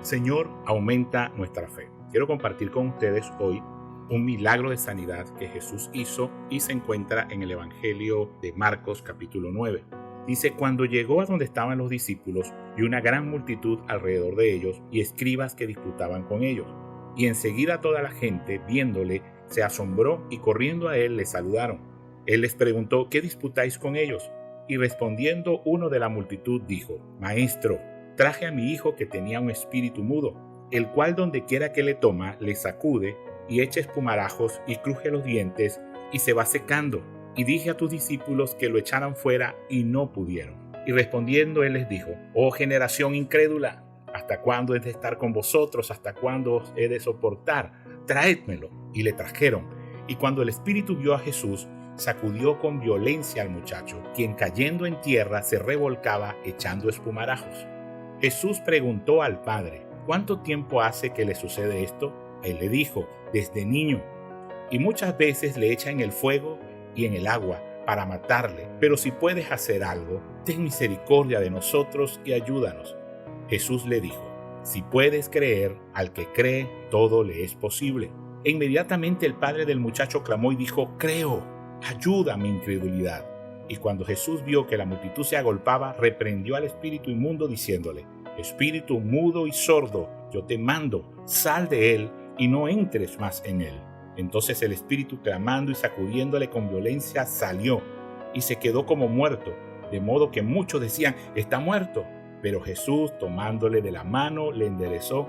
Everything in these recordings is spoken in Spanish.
Señor, aumenta nuestra fe. Quiero compartir con ustedes hoy un milagro de sanidad que Jesús hizo y se encuentra en el Evangelio de Marcos capítulo 9. Dice, cuando llegó a donde estaban los discípulos y una gran multitud alrededor de ellos y escribas que disputaban con ellos. Y enseguida toda la gente, viéndole, se asombró y corriendo a él le saludaron. Él les preguntó, ¿qué disputáis con ellos? Y respondiendo uno de la multitud dijo, Maestro, traje a mi hijo que tenía un espíritu mudo, el cual donde quiera que le toma, le sacude y echa espumarajos y cruje los dientes y se va secando. Y dije a tus discípulos que lo echaran fuera y no pudieron. Y respondiendo él les dijo, oh generación incrédula, ¿hasta cuándo he de estar con vosotros? ¿Hasta cuándo os he de soportar? Traédmelo. Y le trajeron. Y cuando el espíritu vio a Jesús, sacudió con violencia al muchacho, quien cayendo en tierra se revolcaba echando espumarajos. Jesús preguntó al padre, ¿cuánto tiempo hace que le sucede esto? Él le dijo, desde niño. Y muchas veces le echa en el fuego y en el agua para matarle. Pero si puedes hacer algo, ten misericordia de nosotros y ayúdanos. Jesús le dijo, si puedes creer, al que cree, todo le es posible. E inmediatamente el padre del muchacho clamó y dijo, creo, ayuda mi incredulidad. Y cuando Jesús vio que la multitud se agolpaba, reprendió al espíritu inmundo diciéndole, espíritu mudo y sordo, yo te mando, sal de él y no entres más en él. Entonces el espíritu, clamando y sacudiéndole con violencia, salió y se quedó como muerto, de modo que muchos decían, está muerto. Pero Jesús, tomándole de la mano, le enderezó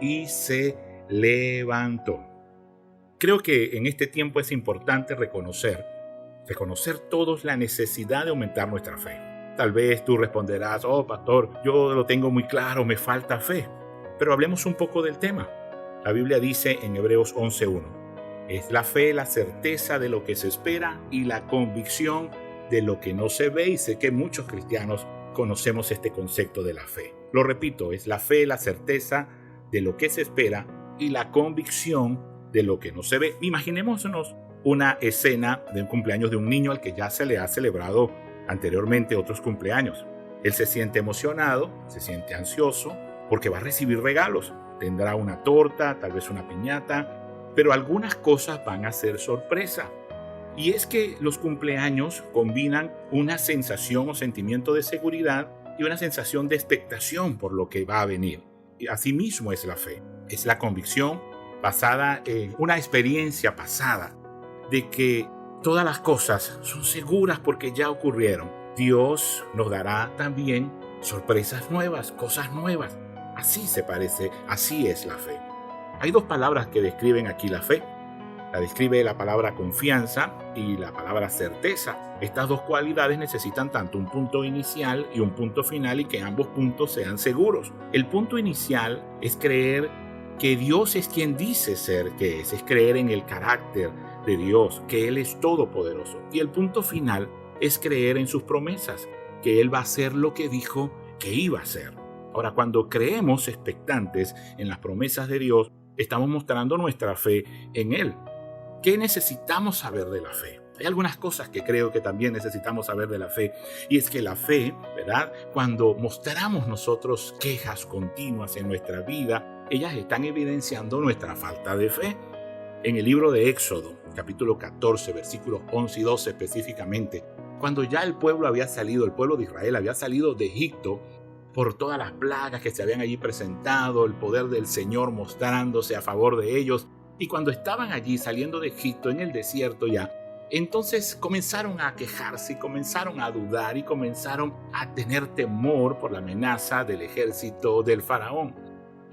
y se levantó. Creo que en este tiempo es importante reconocer todos la necesidad de aumentar nuestra fe. Tal vez tú responderás, oh pastor, yo lo tengo muy claro, me falta fe. Pero hablemos un poco del tema. La Biblia dice en Hebreos 11:1, es la fe la certeza de lo que se espera y la convicción de lo que no se ve. Y sé que muchos cristianos conocemos este concepto de la fe. Lo repito, es la fe la certeza de lo que se espera y la convicción de lo que no se ve. Imaginémonos una escena de un cumpleaños de un niño al que ya se le ha celebrado anteriormente otros cumpleaños. Él se siente emocionado, se siente ansioso porque va a recibir regalos. Tendrá una torta, tal vez una piñata, pero algunas cosas van a ser sorpresa. Y es que los cumpleaños combinan una sensación o sentimiento de seguridad y una sensación de expectación por lo que va a venir. Y asimismo es la fe. Es la convicción basada en una experiencia pasada de que todas las cosas son seguras porque ya ocurrieron. Dios nos dará también sorpresas nuevas, cosas nuevas. Así se parece, así es la fe. Hay dos palabras que describen aquí la fe. La describe la palabra confianza y la palabra certeza. Estas dos cualidades necesitan tanto un punto inicial y un punto final y que ambos puntos sean seguros. El punto inicial es creer que Dios es quien dice ser que es creer en el carácter de Dios, que Él es todopoderoso. Y el punto final es creer en sus promesas, que Él va a hacer lo que dijo que iba a hacer. Ahora, cuando creemos expectantes en las promesas de Dios, estamos mostrando nuestra fe en Él. ¿Qué necesitamos saber de la fe? Hay algunas cosas que creo que también necesitamos saber de la fe. Y es que la fe, ¿verdad? Cuando mostramos nosotros quejas continuas en nuestra vida, ellas están evidenciando nuestra falta de fe. En el libro de Éxodo, capítulo 14, versículos 11 y 12 específicamente, cuando ya el pueblo de Israel había salido de Egipto, por todas las plagas que se habían allí presentado, el poder del Señor mostrándose a favor de ellos, y cuando estaban allí saliendo de Egipto en el desierto ya, entonces comenzaron a quejarse y comenzaron a dudar y comenzaron a tener temor por la amenaza del ejército del faraón.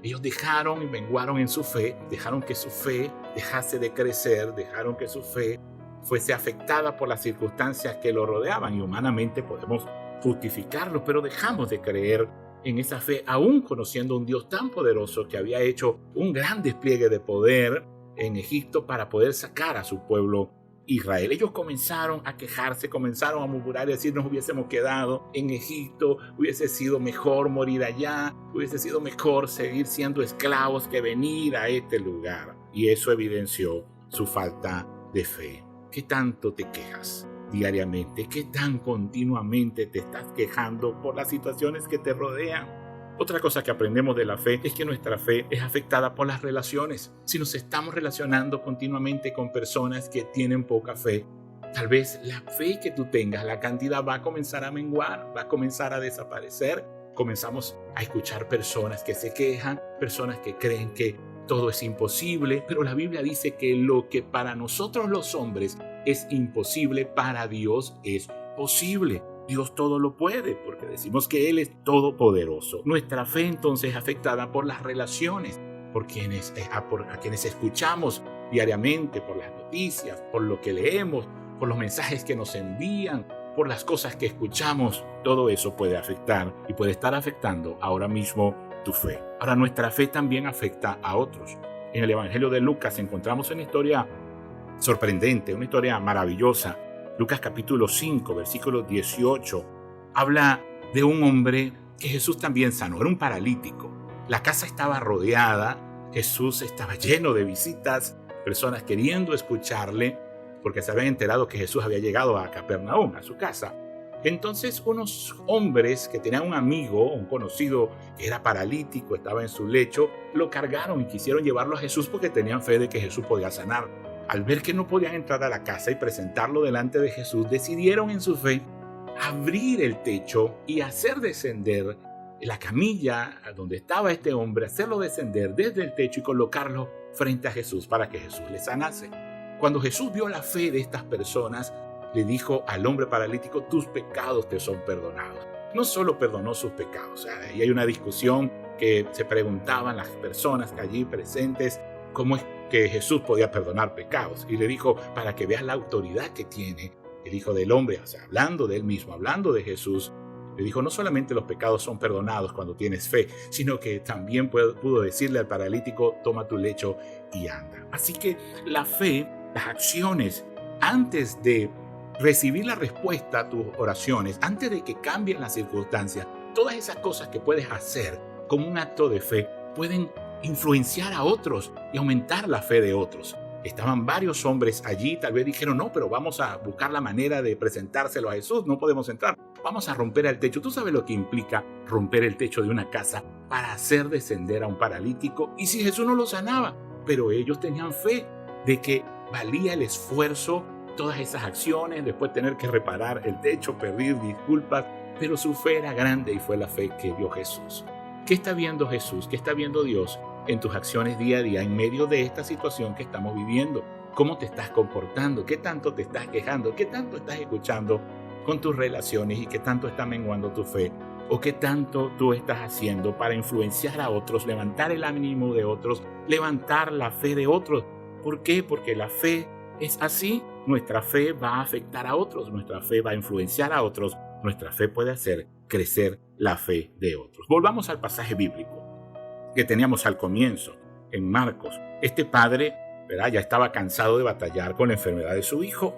Ellos dejaron y menguaron en su fe, dejaron que su fe dejase de crecer, dejaron que su fe fuese afectada por las circunstancias que lo rodeaban, y humanamente podemos justificarlo, pero dejamos de creer en esa fe, aún conociendo un Dios tan poderoso que había hecho un gran despliegue de poder en Egipto para poder sacar a su pueblo Israel. Ellos comenzaron a quejarse, comenzaron a murmurar y decir, nos hubiésemos quedado en Egipto, hubiese sido mejor morir allá, hubiese sido mejor seguir siendo esclavos que venir a este lugar. Y eso evidenció su falta de fe. ¿Qué tanto te quejas diariamente? ¿Qué tan continuamente te estás quejando por las situaciones que te rodean? Otra cosa que aprendemos de la fe es que nuestra fe es afectada por las relaciones. Si nos estamos relacionando continuamente con personas que tienen poca fe, tal vez la fe que tú tengas, la cantidad va a comenzar a menguar, va a comenzar a desaparecer. Comenzamos a escuchar personas que se quejan, personas que creen que todo es imposible, pero la Biblia dice que lo que para nosotros los hombres es imposible, para Dios es posible. Dios todo lo puede, porque decimos que Él es todopoderoso. Nuestra fe entonces es afectada por las relaciones, por a quienes escuchamos diariamente, por las noticias, por lo que leemos, por los mensajes que nos envían, por las cosas que escuchamos. Todo eso puede afectar y puede estar afectando ahora mismo tu fe. Ahora, nuestra fe también afecta a otros. En el Evangelio de Lucas encontramos una historia sorprendente, una historia maravillosa. Lucas capítulo 5, versículo 18, habla de un hombre que Jesús también sanó. Era un paralítico. La casa estaba rodeada, Jesús estaba lleno de visitas, personas queriendo escucharle, porque se habían enterado que Jesús había llegado a Capernaum, a su casa. Entonces unos hombres que tenían un amigo, un conocido que era paralítico, estaba en su lecho, lo cargaron y quisieron llevarlo a Jesús porque tenían fe de que Jesús podía sanarlo. Al ver que no podían entrar a la casa y presentarlo delante de Jesús, decidieron en su fe abrir el techo y hacer descender la camilla donde estaba este hombre, hacerlo descender desde el techo y colocarlo frente a Jesús para que Jesús le sanase. Cuando Jesús vio la fe de estas personas, le dijo al hombre paralítico: tus pecados te son perdonados. No solo perdonó sus pecados, y hay una discusión que se preguntaban las personas que allí presentes, cómo es que Jesús podía perdonar pecados. Y le dijo: para que veas la autoridad que tiene el Hijo del Hombre, hablando de él mismo, hablando de Jesús. Le dijo: no solamente los pecados son perdonados cuando tienes fe, sino que también pudo decirle al paralítico: toma tu lecho y anda. Así que la fe, las acciones, antes de recibir la respuesta a tus oraciones, antes de que cambien las circunstancias, todas esas cosas que puedes hacer como un acto de fe pueden influenciar a otros y aumentar la fe de otros. Estaban varios hombres allí, tal vez dijeron: no, pero vamos a buscar la manera de presentárselo a Jesús, no podemos entrar, vamos a romper el techo. Tú sabes lo que implica romper el techo de una casa para hacer descender a un paralítico, y si Jesús no lo sanaba, pero ellos tenían fe de que valía el esfuerzo, todas esas acciones, después tener que reparar el techo, pedir disculpas, pero su fe era grande y fue la fe que vio Jesús. ¿Qué está viendo Jesús? ¿Qué está viendo Dios en tus acciones día a día en medio de esta situación que estamos viviendo? ¿Cómo te estás comportando? ¿Qué tanto te estás quejando? ¿Qué tanto estás escuchando con tus relaciones y qué tanto está menguando tu fe? ¿O qué tanto tú estás haciendo para influenciar a otros, levantar el ánimo de otros, levantar la fe de otros? ¿Por qué? Porque la fe es así. Nuestra fe va a afectar a otros, nuestra fe va a influenciar a otros, nuestra fe puede hacer crecer la fe de otros. Volvamos al pasaje bíblico que teníamos al comienzo, en Marcos. Este padre, ya estaba cansado de batallar con la enfermedad de su hijo.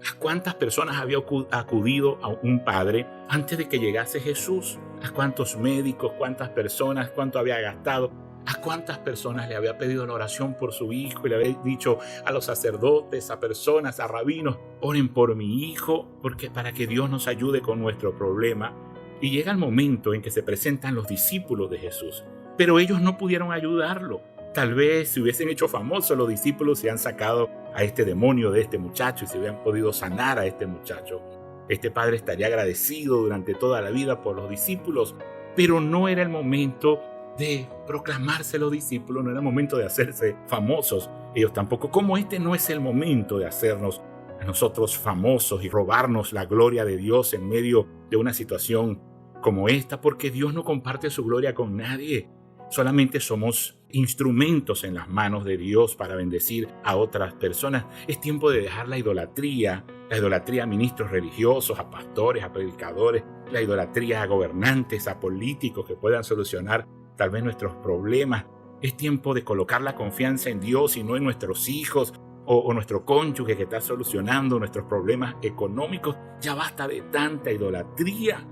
¿A cuántas personas había acudido a un padre antes de que llegase Jesús? ¿A cuántos médicos, cuántas personas, cuánto había gastado? ¿A cuántas personas le había pedido la oración por su hijo y le había dicho a los sacerdotes, a personas, a rabinos: oren por mi hijo para que Dios nos ayude con nuestro problema? Y llega el momento en que se presentan los discípulos de Jesús, pero ellos no pudieron ayudarlo. Tal vez si hubiesen hecho famoso los discípulos, se han sacado a este demonio de este muchacho y se hubieran podido sanar a este muchacho. Este padre estaría agradecido durante toda la vida por los discípulos, pero no era el momento de proclamarse los discípulos, no era el momento de hacerse famosos. Ellos tampoco, como este no es el momento de hacernos a nosotros famosos y robarnos la gloria de Dios en medio de una situación como esta, porque Dios no comparte su gloria con nadie. Solamente somos instrumentos en las manos de Dios para bendecir a otras personas. Es tiempo de dejar la idolatría a ministros religiosos, a pastores, a predicadores, la idolatría a gobernantes, a políticos que puedan solucionar tal vez nuestros problemas. Es tiempo de colocar la confianza en Dios y no en nuestros hijos o nuestro cónyuge que está solucionando nuestros problemas económicos. Ya basta de tanta idolatría.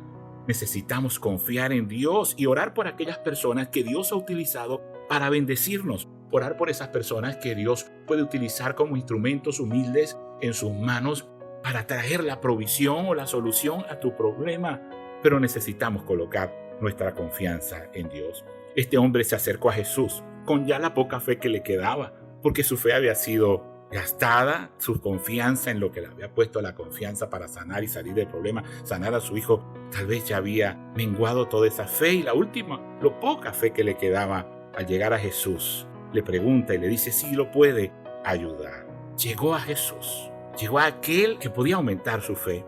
Necesitamos confiar en Dios y orar por aquellas personas que Dios ha utilizado para bendecirnos. Orar por esas personas que Dios puede utilizar como instrumentos humildes en sus manos para traer la provisión o la solución a tu problema. Pero necesitamos colocar nuestra confianza en Dios. Este hombre se acercó a Jesús con ya la poca fe que le quedaba, porque su fe había sido gastada, su confianza en lo que le había puesto la confianza para sanar y salir del problema, sanar a su hijo, tal vez ya había menguado toda esa fe, y la última, lo poca fe que le quedaba al llegar a Jesús, le pregunta y le dice si lo puede ayudar. Llegó a Jesús, llegó a aquel que podía aumentar su fe,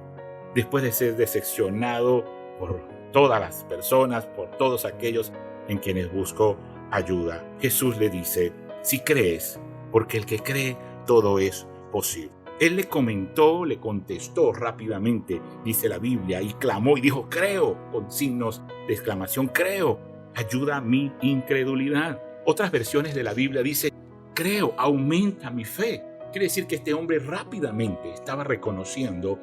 después de ser decepcionado por todas las personas, por todos aquellos en quienes buscó ayuda. Jesús le dice, si crees, porque el que cree, todo es posible. Él le contestó rápidamente, dice la Biblia, y clamó y dijo, creo, con signos de exclamación, creo, ayuda mi incredulidad. Otras versiones de la Biblia dice, creo, aumenta mi fe. Quiere decir que este hombre rápidamente estaba reconociendo,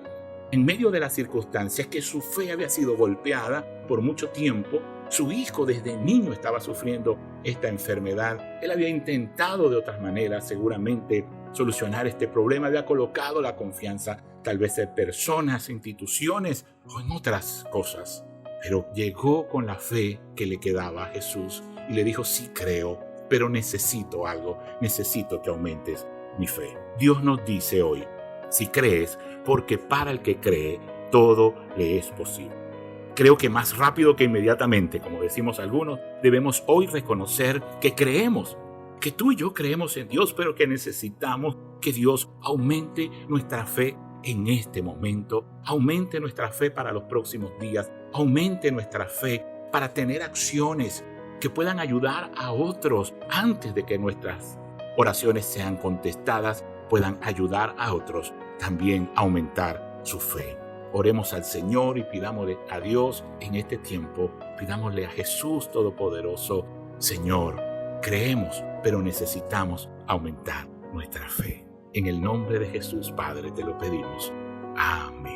en medio de las circunstancias, que su fe había sido golpeada por mucho tiempo. Su hijo desde niño estaba sufriendo esta enfermedad. Él había intentado de otras maneras seguramente solucionar este problema. Había colocado la confianza tal vez en personas, instituciones o en otras cosas. Pero llegó con la fe que le quedaba a Jesús y le dijo, sí creo, pero necesito algo. Necesito que aumentes mi fe. Dios nos dice hoy, si crees, porque para el que cree, todo le es posible. Creo que más rápido que inmediatamente, como decimos algunos, debemos hoy reconocer que creemos, que tú y yo creemos en Dios, pero que necesitamos que Dios aumente nuestra fe en este momento, aumente nuestra fe para los próximos días, aumente nuestra fe para tener acciones que puedan ayudar a otros antes de que nuestras oraciones sean contestadas, puedan ayudar a otros también a aumentar su fe. Oremos al Señor y pidámosle a Dios en este tiempo, pidámosle a Jesús Todopoderoso, Señor, creemos, pero necesitamos aumentar nuestra fe. En el nombre de Jesús, Padre, te lo pedimos. Amén.